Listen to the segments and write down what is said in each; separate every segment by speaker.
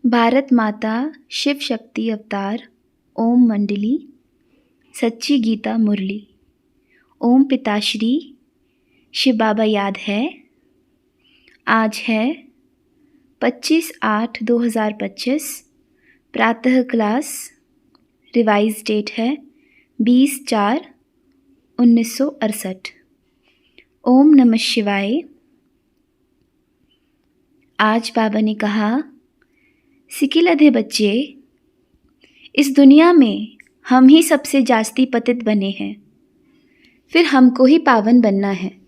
Speaker 1: भारत माता शिव शक्ति अवतार ओम मंडली सच्ची गीता मुरली। ओम पिताश्री शिव बाबा याद है। आज है 25/8/2025 प्रातः क्लास। रिवाइज डेट है 20/4/1968। ओम नमः शिवाय। आज बाबा ने कहा, सिकिलधे बच्चे, इस दुनिया में हम ही सबसे जास्ती पतित बने हैं, फिर हमको ही पावन बनना है।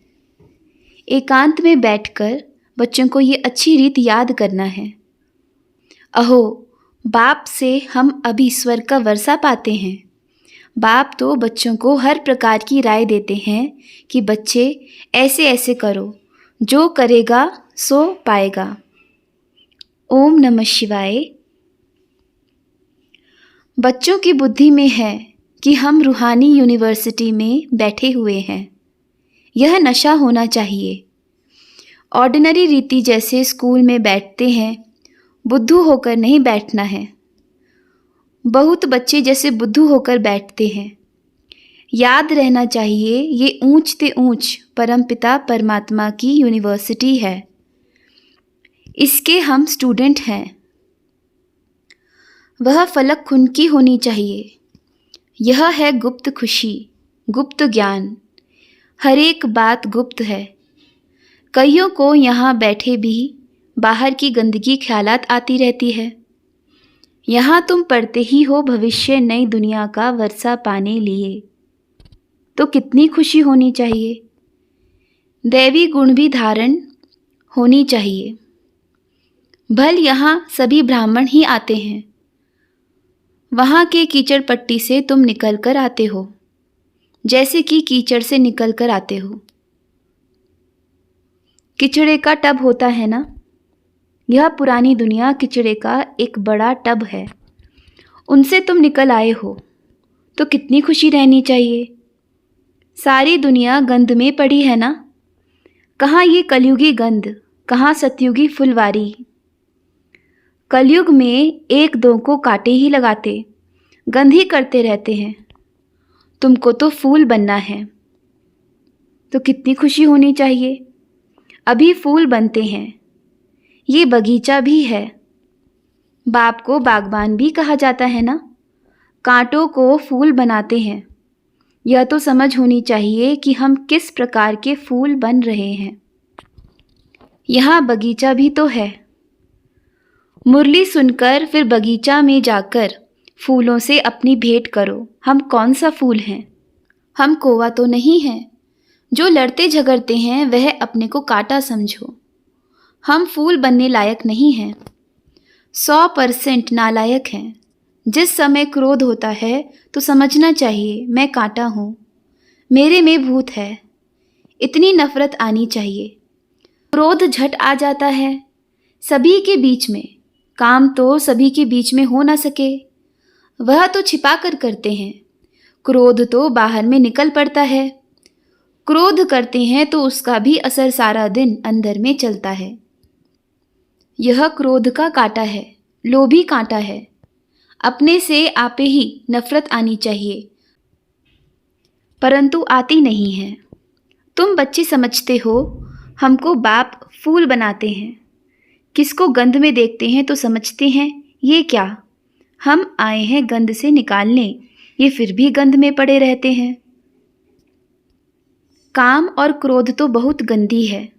Speaker 1: एकांत में बैठकर बच्चों को ये अच्छी रीत याद करना है। अहो, बाप से हम अभी स्वर्ग का वर्षा पाते हैं। बाप तो बच्चों को हर प्रकार की राय देते हैं कि बच्चे ऐसे ऐसे करो, जो करेगा सो पाएगा। ओम नमः शिवाय। बच्चों की बुद्धि में है कि हम रूहानी यूनिवर्सिटी में बैठे हुए हैं। यह नशा होना चाहिए। ऑर्डिनरी रीति जैसे स्कूल में बैठते हैं, बुद्धू होकर नहीं बैठना है। बहुत बच्चे जैसे बुद्धू होकर बैठते हैं। याद रहना चाहिए, ये ऊंच ते ऊंच परमपिता परमात्मा की यूनिवर्सिटी है। इसके हम स्टूडेंट हैं। वह फलक खुन की होनी चाहिए। यह है गुप्त खुशी, गुप्त ज्ञान। हर एक बात गुप्त है। कईयों को यहाँ बैठे भी बाहर की गंदगी ख्यालात आती रहती है। यहाँ तुम पढ़ते ही हो भविष्य नई दुनिया का वर्षा पाने लिए, तो कितनी खुशी होनी चाहिए। दैवी गुण भी धारण होनी चाहिए। भल यहाँ सभी ब्राह्मण ही आते हैं। वहाँ के कीचड़ पट्टी से तुम निकल कर आते हो, जैसे कि कीचड़ से निकल कर आते हो। किचड़े का टब होता है ना, यह पुरानी दुनिया किचड़े का एक बड़ा टब है। उनसे तुम निकल आए हो, तो कितनी खुशी रहनी चाहिए। सारी दुनिया गंध में पड़ी है ना। कहाँ ये कलयुगी गंध, कहाँ सतयुगी फुलवारी। कलयुग में एक दो को कांटे ही लगाते, गंध ही करते रहते हैं। तुमको तो फूल बनना है, तो कितनी खुशी होनी चाहिए। अभी फूल बनते हैं। ये बगीचा भी है। बाप को बागबान भी कहा जाता है ना। कांटों को फूल बनाते हैं। यह तो समझ होनी चाहिए कि हम किस प्रकार के फूल बन रहे हैं। यहाँ बगीचा भी तो है। मुरली सुनकर फिर बगीचा में जाकर फूलों से अपनी भेंट करो। हम कौन सा फूल हैं? हम कौवा तो नहीं हैं। जो लड़ते झगड़ते हैं वह अपने को कांटा समझो। हम फूल बनने लायक नहीं हैं। 100% नालायक हैं। जिस समय क्रोध होता है तो समझना चाहिए मैं कांटा हूँ, मेरे में भूत है। इतनी नफरत आनी चाहिए। क्रोध झट आ जाता है सभी के बीच में। काम तो सभी के बीच में हो ना सके, वह तो छिपा कर करते हैं। क्रोध तो बाहर में निकल पड़ता है। क्रोध करते हैं तो उसका भी असर सारा दिन अंदर में चलता है। यह क्रोध का कांटा है, लोभी कांटा है। अपने से आपे ही नफरत आनी चाहिए, परंतु आती नहीं है। तुम बच्चे समझते हो हमको बाप फूल बनाते हैं। किसको गंध में देखते हैं तो समझते हैं ये क्या, हम आए हैं गंध से निकालने, ये फिर भी गंध में पड़े रहते हैं। काम और क्रोध तो बहुत गंदी है,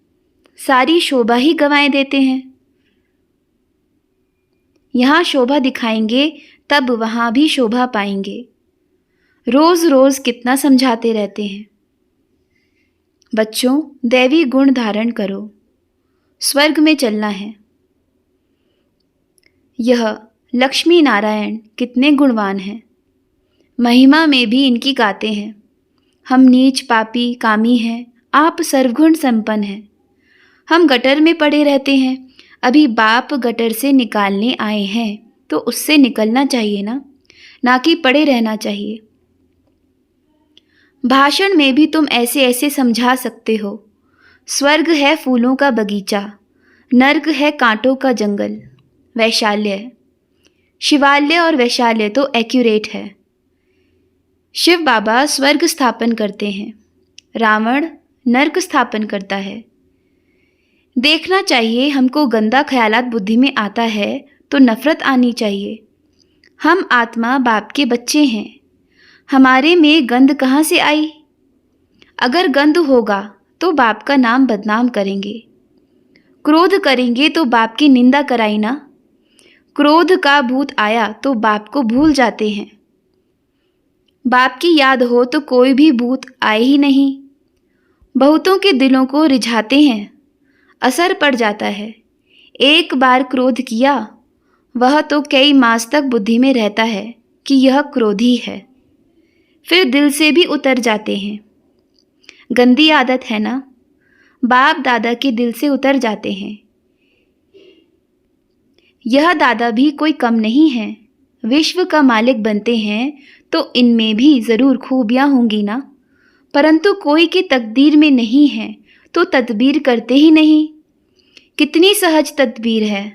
Speaker 1: सारी शोभा ही गंवाए देते हैं। यहाँ शोभा दिखाएंगे तब वहाँ भी शोभा पाएंगे। रोज रोज कितना समझाते रहते हैं। बच्चों, दैवी गुण धारण करो, स्वर्ग में चलना है। यह लक्ष्मी नारायण कितने गुणवान हैं, महिमा में भी इनकी गाते हैं। हम नीच पापी कामी हैं, आप सर्वगुण संपन्न हैं। हम गटर में पड़े रहते हैं। अभी बाप गटर से निकालने आए हैं तो उससे निकलना चाहिए ना कि पड़े रहना चाहिए। भाषण में भी तुम ऐसे ऐसे समझा सकते हो। स्वर्ग है फूलों का बगीचा, नर्क है कांटों का जंगल। वैशाल्य। शिवालय और वैशाल्य तो एक्यूरेट है। शिव बाबा स्वर्ग स्थापन करते हैं, रावण नर्क स्थापन करता है। देखना चाहिए, हमको गंदा ख्यालात बुद्धि में आता है तो नफरत आनी चाहिए। हम आत्मा बाप के बच्चे हैं, हमारे में गंध कहाँ से आई? अगर गंध होगा तो बाप का नाम बदनाम करेंगे। क्रोध करेंगे तो बाप की निंदा कराई ना। क्रोध का भूत आया तो बाप को भूल जाते हैं। बाप की याद हो तो कोई भी भूत आए ही नहीं। बहुतों के दिलों को रिझाते हैं, असर पड़ जाता है। एक बार क्रोध किया, वह तो कई मास तक बुद्धि में रहता है कि यह क्रोधी है, फिर दिल से भी उतर जाते हैं। गंदी आदत है ना, बाप दादा के दिल से उतर जाते हैं। यह दादा भी कोई कम नहीं है, विश्व का मालिक बनते हैं तो इनमें भी ज़रूर खूबियाँ होंगी ना, परंतु कोई की तकदीर में नहीं है तो तदबीर करते ही नहीं। कितनी सहज तदबीर है।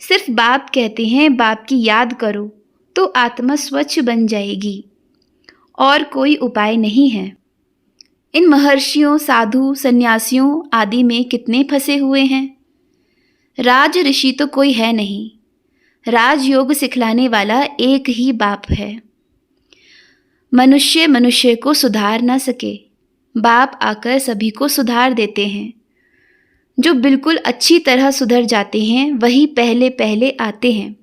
Speaker 1: सिर्फ बाप कहते हैं बाप की याद करो तो आत्मा स्वच्छ बन जाएगी, और कोई उपाय नहीं है। इन महर्षियों, साधु, सन्यासियों आदि में कितने फंसे हुए हैं। राज ऋषि तो कोई है नहीं, राजयोग सिखलाने वाला एक ही बाप है। मनुष्य मनुष्य को सुधार ना सके, बाप आकर सभी को सुधार देते हैं। जो बिल्कुल अच्छी तरह सुधर जाते हैं वही पहले पहले आते हैं।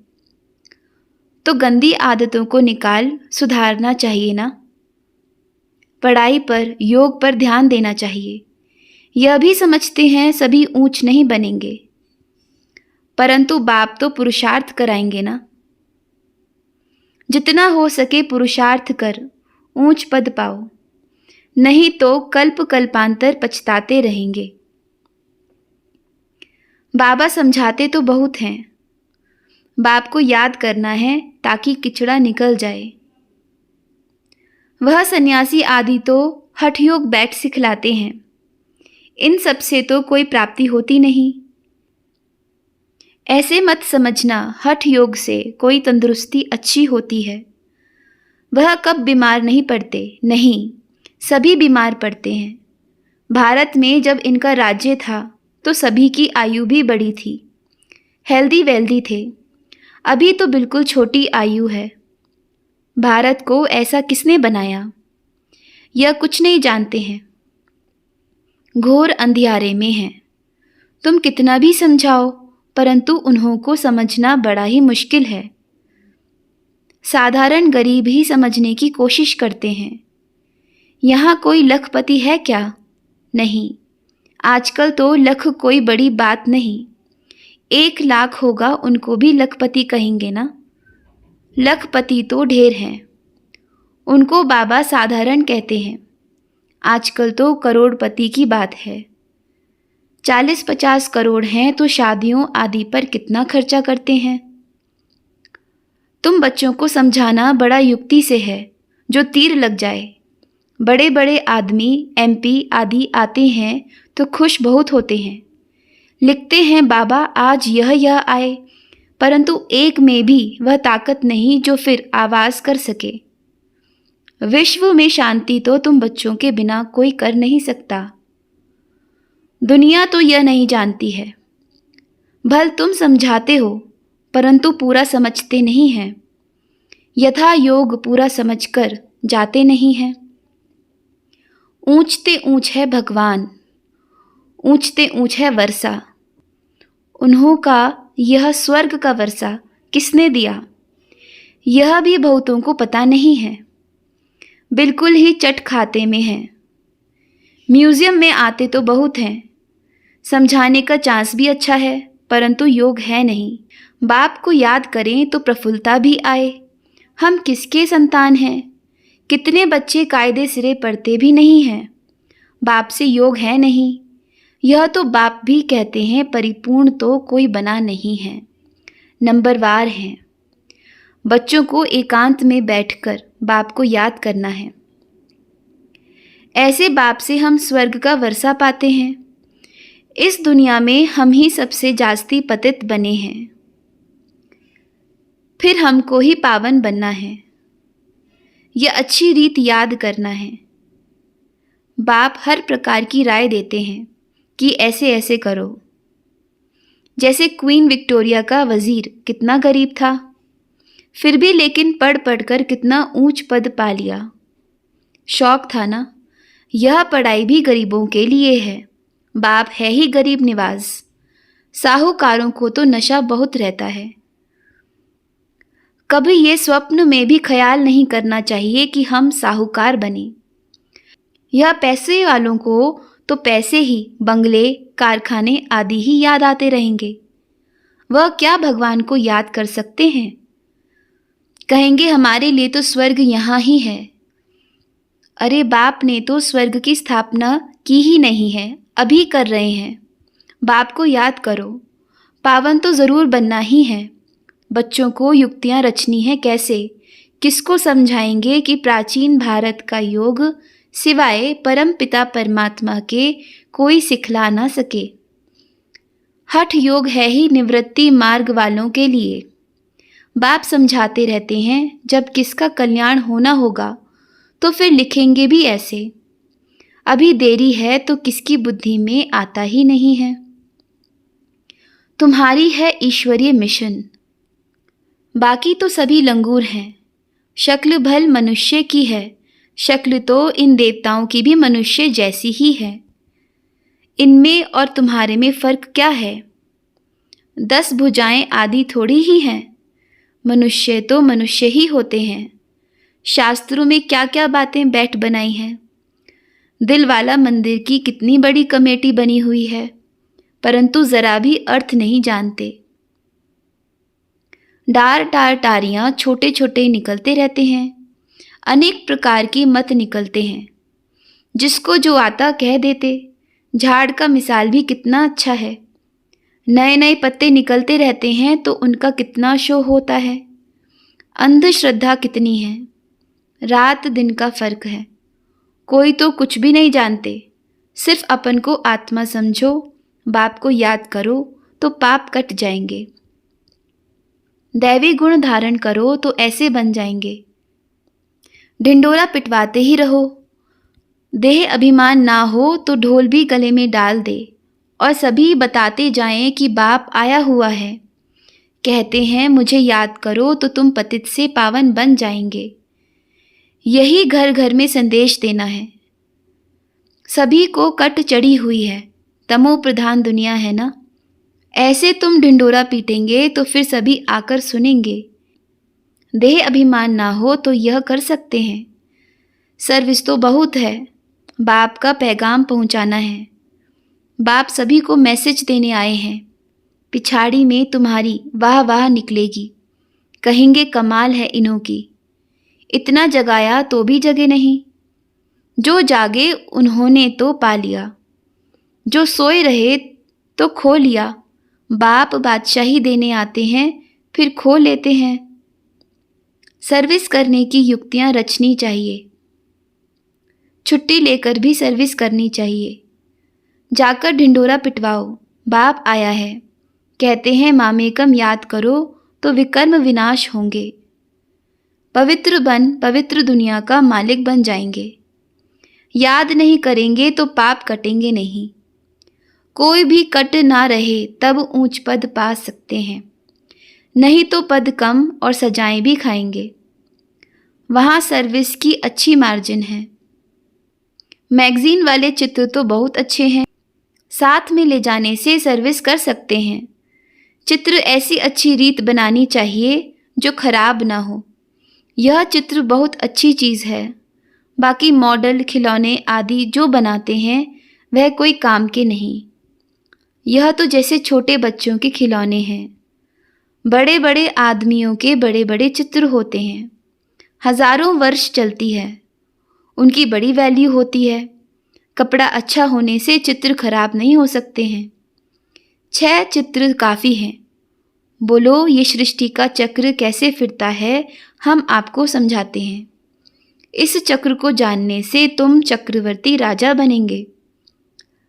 Speaker 1: तो गंदी आदतों को निकाल सुधारना चाहिए ना। पढ़ाई पर, योग पर ध्यान देना चाहिए। यह भी समझते हैं सभी ऊंच नहीं बनेंगे, परंतु बाप तो पुरुषार्थ कराएंगे ना। जितना हो सके पुरुषार्थ कर ऊंच पद पाओ, नहीं तो कल्प कल्पांतर पछताते रहेंगे। बाबा समझाते तो बहुत हैं, बाप को याद करना है ताकि किचड़ा निकल जाए। वह सन्यासी आदि तो हठ योग बैठ सिखलाते हैं, इन सब से तो कोई प्राप्ति होती नहीं। ऐसे मत समझना हठ योग से कोई तंदुरुस्ती अच्छी होती है। वह कब बीमार नहीं पड़ते, नहीं, सभी बीमार पड़ते हैं। भारत में जब इनका राज्य था तो सभी की आयु भी बड़ी थी, हेल्दी वेल्दी थे। अभी तो बिल्कुल छोटी आयु है। भारत को ऐसा किसने बनाया? यह कुछ नहीं जानते हैं, घोर अंधियारे में हैं। तुम कितना भी समझाओ परंतु उन्हों को समझना बड़ा ही मुश्किल है। साधारण गरीब ही समझने की कोशिश करते हैं। यहाँ कोई लखपति है क्या? नहीं, आजकल तो लख कोई बड़ी बात नहीं। 1 लाख होगा उनको भी लखपति कहेंगे ना। लखपति तो ढेर हैं, उनको बाबा साधारण कहते हैं। आजकल तो करोड़पति की बात है। 40-50 करोड़ हैं तो शादियों आदि पर कितना खर्चा करते हैं। तुम बच्चों को समझाना बड़ा युक्ति से है, जो तीर लग जाए। बड़े बड़े आदमी MP आदि आते हैं तो खुश बहुत होते हैं, लिखते हैं बाबा आज यह आए, परंतु एक में भी वह ताकत नहीं जो फिर आवाज़ कर सके। विश्व में शांति तो तुम बच्चों के बिना कोई कर नहीं सकता। दुनिया तो यह नहीं जानती है। भल तुम समझाते हो परंतु पूरा समझते नहीं हैं। यथा योग पूरा समझकर जाते नहीं हैं। ऊंचते ऊंच है भगवान, ऊंचते ऊंच है वर्षा। उन्हों का यह स्वर्ग का वर्षा किसने दिया, यह भी बहुतों को पता नहीं है। बिल्कुल ही चट खाते में है। म्यूजियम में आते तो बहुत हैं, समझाने का चांस भी अच्छा है, परंतु योग है नहीं। बाप को याद करें तो प्रफुल्लता भी आए। हम किसके संतान हैं? कितने बच्चे कायदे सिरे पढ़ते भी नहीं हैं। बाप से योग है नहीं। यह तो बाप भी कहते हैं परिपूर्ण तो कोई बना नहीं है, नंबरवार हैं। बच्चों को एकांत में बैठकर बाप को याद करना है। ऐसे बाप से हम स्वर्ग का वर्षा पाते हैं। इस दुनिया में हम ही सबसे जास्ती पतित बने हैं। फिर हमको ही पावन बनना है। यह अच्छी रीत याद करना है। बाप हर प्रकार की राय देते हैं कि ऐसे ऐसे करो। जैसे क्वीन विक्टोरिया का वजीर कितना गरीब था, फिर भी लेकिन पढ़ पढ़कर कितना ऊंच पद पा लिया। शौक था ना, यह पढ़ाई भी गरीबों के लिए है। बाप है ही गरीब निवाज। साहूकारों को तो नशा बहुत रहता है। कभी ये स्वप्न में भी ख्याल नहीं करना चाहिए कि हम साहूकार बने। यह पैसे वालों को तो पैसे ही, बंगले, कारखाने आदि ही याद आते रहेंगे। वह क्या भगवान को याद कर सकते हैं? कहेंगे हमारे लिए तो स्वर्ग यहाँ ही है। अरे बाप ने तो स्वर्ग की स्थापना की ही नहीं है, अभी कर रहे हैं। बाप को याद करो। पावन तो ज़रूर बनना ही है। बच्चों को युक्तियाँ रचनी है कैसे, किसको समझाएंगे कि प्राचीन भारत का योग सिवाय परम पिता परमात्मा के कोई सिखला ना सके। हठ योग है ही निवृत्ति मार्ग वालों के लिए। बाप समझाते रहते हैं, जब किसका कल्याण होना होगा तो फिर लिखेंगे भी ऐसे। अभी देरी है तो किसकी बुद्धि में आता ही नहीं है। तुम्हारी है ईश्वरीय मिशन, बाकी तो सभी लंगूर हैं। शक्ल भल मनुष्य की है, शक्ल तो इन देवताओं की भी मनुष्य जैसी ही है। इनमें और तुम्हारे में फर्क क्या है? 10 भुजाएं आदि थोड़ी ही हैं। मनुष्य तो मनुष्य ही होते हैं। शास्त्रों में क्या क्या बातें बैठ बनाई हैं। दिल वाला मंदिर की कितनी बड़ी कमेटी बनी हुई है, परंतु जरा भी अर्थ नहीं जानते। डार टार टारियां छोटे छोटे निकलते रहते हैं। अनेक प्रकार की मत निकलते हैं, जिसको जो आता कह देते। झाड़ का मिसाल भी कितना अच्छा है। नए नए पत्ते निकलते रहते हैं तो उनका कितना शो होता है। अंधश्रद्धा कितनी है। रात दिन का फर्क है। कोई तो कुछ भी नहीं जानते। सिर्फ अपन को आत्मा समझो, बाप को याद करो तो पाप कट जाएंगे। दैवी गुण धारण करो तो ऐसे बन जाएंगे। ढिंडोरा पिटवाते ही रहो। देह अभिमान ना हो तो ढोल भी गले में डाल दे और सभी बताते जाएं कि बाप आया हुआ है। कहते हैं मुझे याद करो तो तुम पतित से पावन बन जाएंगे। यही घर घर में संदेश देना है। सभी को कट चढ़ी हुई है, तमो प्रधान दुनिया है ना। ऐसे तुम ढिंडोरा पीटेंगे तो फिर सभी आकर सुनेंगे। देह अभिमान ना हो तो यह कर सकते हैं। सर्विस तो बहुत है, बाप का पैगाम पहुंचाना है। बाप सभी को मैसेज देने आए हैं। पिछाड़ी में तुम्हारी वाह वाह निकलेगी। कहेंगे कमाल है इन्हों की, इतना जगाया तो भी जगे नहीं। जो जागे उन्होंने तो पा लिया, जो सोए रहे तो खो लिया। बाप बादशाही देने आते हैं फिर खो लेते हैं। सर्विस करने की युक्तियां रचनी चाहिए। छुट्टी लेकर भी सर्विस करनी चाहिए। जाकर ढिंडोरा पिटवाओ, बाप आया है। कहते हैं मामेकम याद करो तो विकर्म विनाश होंगे। पवित्र बन पवित्र दुनिया का मालिक बन जाएंगे। याद नहीं करेंगे तो पाप कटेंगे नहीं। कोई भी कट ना रहे तब ऊंच पद पा सकते हैं, नहीं तो पद कम और सजाएं भी खाएंगे। वहाँ सर्विस की अच्छी मार्जिन है। मैगजीन वाले चित्र तो बहुत अच्छे हैं, साथ में ले जाने से सर्विस कर सकते हैं। चित्र ऐसी अच्छी रीत बनानी चाहिए जो खराब ना हो। यह चित्र बहुत अच्छी चीज़ है। बाकी मॉडल खिलौने आदि जो बनाते हैं वह कोई काम के नहीं। यह तो जैसे छोटे बच्चों के खिलौने हैं। बड़े बड़े आदमियों के बड़े बड़े चित्र होते हैं, हजारों वर्ष चलती है, उनकी बड़ी वैल्यू होती है। कपड़ा अच्छा होने से चित्र खराब नहीं हो सकते हैं। 6 चित्र काफ़ी हैं। बोलो ये सृष्टि का चक्र कैसे फिरता है, हम आपको समझाते हैं। इस चक्र को जानने से तुम चक्रवर्ती राजा बनेंगे।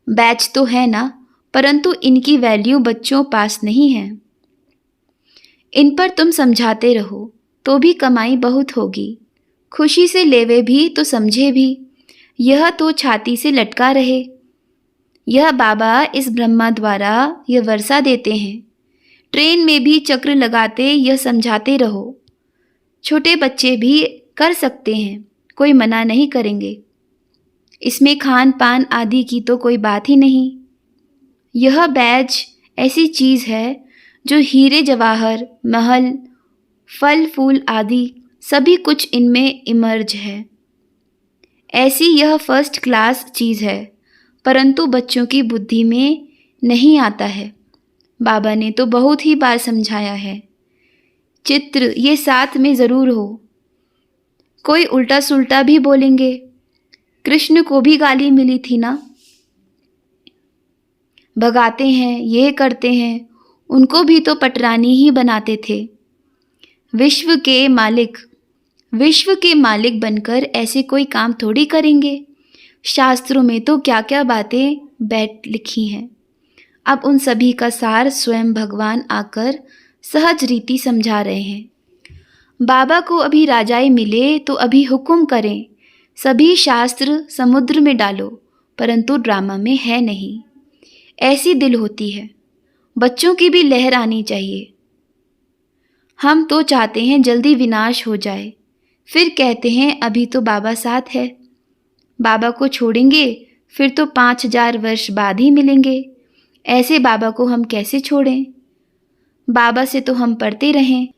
Speaker 1: बैच तो है ना, परंतु इनकी वैल्यू बच्चों पास नहीं है। इन पर तुम समझाते रहो तो भी कमाई बहुत होगी। खुशी से लेवे भी तो समझे भी, यह तो छाती से लटका रहे। यह बाबा इस ब्रह्मा द्वारा यह वर्षा देते हैं। ट्रेन में भी चक्र लगाते यह समझाते रहो। छोटे बच्चे भी कर सकते हैं, कोई मना नहीं करेंगे। इसमें खान पान आदि की तो कोई बात ही नहीं। यह बैज ऐसी चीज़ है जो हीरे जवाहर, महल, फल फूल आदि सभी कुछ इनमें इमर्ज है। ऐसी यह फर्स्ट क्लास चीज़ है, परंतु बच्चों की बुद्धि में नहीं आता है। बाबा ने तो बहुत ही बार समझाया है। चित्र ये साथ में ज़रूर हो। कोई उल्टा सुल्टा भी बोलेंगे। कृष्ण को भी गाली मिली थी ना, भगाते हैं, ये करते हैं। उनको भी तो पटरानी ही बनाते थे। विश्व के मालिक बनकर ऐसे कोई काम थोड़ी करेंगे। शास्त्रों में तो क्या क्या बातें बैठ लिखी हैं। अब उन सभी का सार स्वयं भगवान आकर सहज रीति समझा रहे हैं। बाबा को अभी राजाई मिले तो अभी हुक्म करें, सभी शास्त्र समुद्र में डालो, परंतु ड्रामा में है नहीं। ऐसी दिल होती है। बच्चों की भी लहर आनी चाहिए। हम तो चाहते हैं जल्दी विनाश हो जाए, फिर कहते हैं अभी तो बाबा साथ है। बाबा को छोड़ेंगे फिर तो 5000 वर्ष बाद ही मिलेंगे। ऐसे बाबा को हम कैसे छोड़ें? बाबा से तो हम पढ़ते रहें।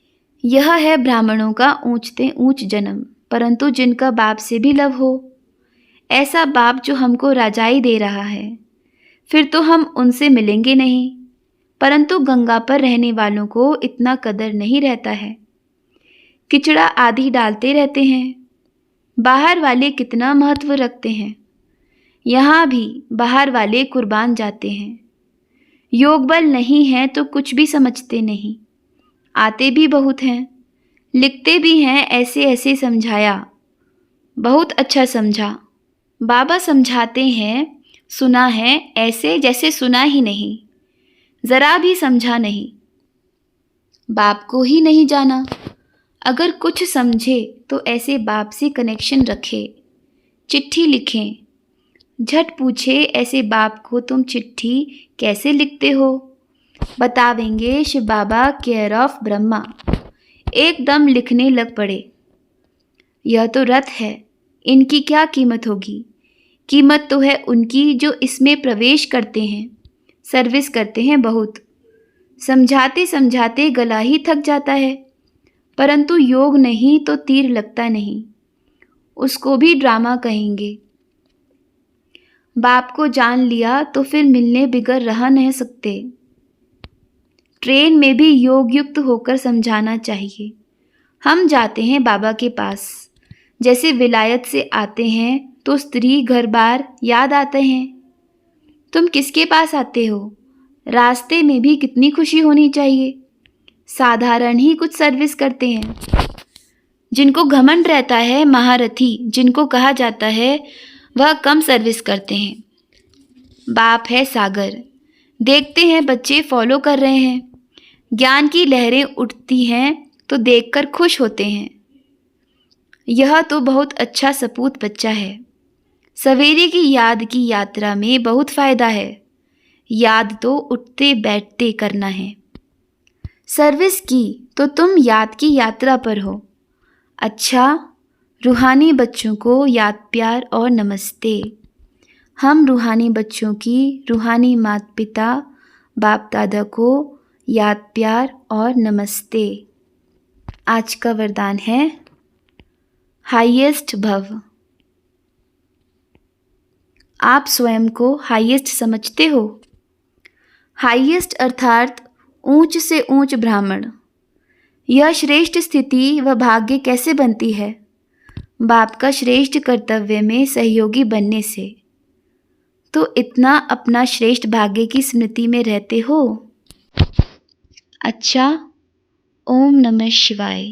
Speaker 1: यह है ब्राह्मणों का ऊंचते ऊंच जन्म, परंतु जिनका बाप से भी लव हो। ऐसा बाप जो हमको राजाई दे रहा है, फिर तो हम उनसे मिलेंगे नहीं। परंतु गंगा पर रहने वालों को इतना कदर नहीं रहता है। किचड़ा आदि डालते रहते हैं। बाहर वाले कितना महत्व रखते हैं। यहाँ भी बाहर वाले कुर्बान जाते हैं। योग बल नहीं है तो कुछ भी समझते नहीं। आते भी बहुत हैं, लिखते भी हैं। ऐसे ऐसे समझाया, बहुत अच्छा समझा। बाबा समझाते हैं, सुना है ऐसे जैसे सुना ही नहीं, ज़रा भी समझा नहीं। बाप को ही नहीं जाना। अगर कुछ समझे तो ऐसे बाप से कनेक्शन रखे, चिट्ठी लिखें। झट पूछे ऐसे बाप को तुम चिट्ठी कैसे लिखते हो? बतावेंगे शिव बाबा केयर ऑफ ब्रह्मा। एकदम लिखने लग पड़े। यह तो रथ है, इनकी क्या कीमत होगी? कीमत तो है उनकी जो इसमें प्रवेश करते हैं, सर्विस करते हैं बहुत। समझाते समझाते गला ही थक जाता है, परंतु योग नहीं तो तीर लगता नहीं। उसको भी ड्रामा कहेंगे। बाप को जान लिया तो फिर मिलने बिगर रह नहीं सकते। ट्रेन में भी योग युक्त होकर समझाना चाहिए। हम जाते हैं बाबा के पास, जैसे विलायत से आते हैं तो स्त्री घर बार याद आते हैं। तुम किसके पास आते हो? रास्ते में भी कितनी खुशी होनी चाहिए। साधारण ही कुछ सर्विस करते हैं। जिनको घमंड रहता है, महारथी जिनको कहा जाता है, वह कम सर्विस करते हैं। बाप है सागर, देखते हैं बच्चे फॉलो कर रहे हैं। ज्ञान की लहरें उठती हैं तो देखकर खुश होते हैं। यह तो बहुत अच्छा सपूत बच्चा है। सवेरे की याद की यात्रा में बहुत फ़ायदा है। याद तो उठते बैठते करना है। सर्विस की तो तुम याद की यात्रा पर हो। अच्छा, रूहानी बच्चों को याद प्यार और नमस्ते। हम रूहानी बच्चों की रूहानी माता पिता बाप दादा को याद प्यार और नमस्ते। आज का वरदान है हाईएस्ट भव। आप स्वयं को हाईएस्ट समझते हो? हाईएस्ट अर्थात ऊंच से ऊंच ब्राह्मण। यह श्रेष्ठ स्थिति व भाग्य कैसे बनती है? बाप का श्रेष्ठ कर्तव्य में सहयोगी बनने से। तो इतना अपना श्रेष्ठ भाग्य की स्मृति में रहते हो। अच्छा, ओम नमः शिवाय।